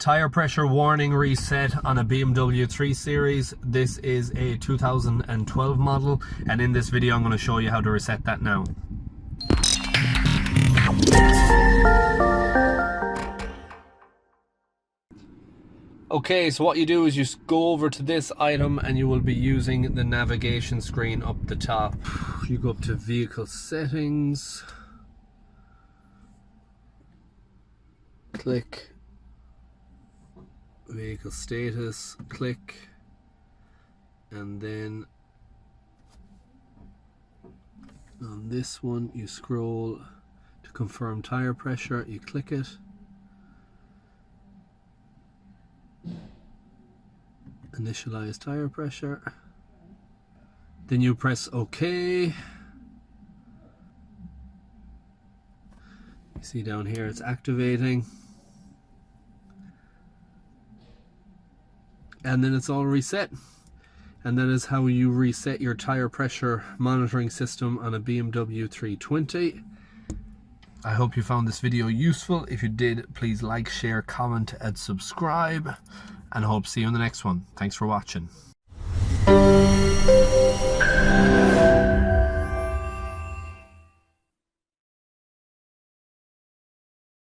Tire pressure warning reset on a BMW 3 Series. This is a 2012 model, and in this video I'm going to show you how to reset that now. Okay, so what you do is you go over to this item and you will be using the navigation screen up the top. You go up to vehicle settings, click vehicle status, click, and then on this one you scroll to confirm tire pressure, you click it, initialize tire pressure, then you press OK. You see down here it's activating, and then it's all reset. And that is how you reset your tire pressure monitoring system on a BMW 320. I hope you found this video useful. If you did, please like, share, comment, and subscribe. And I hope to see you in the next one. Thanks for watching.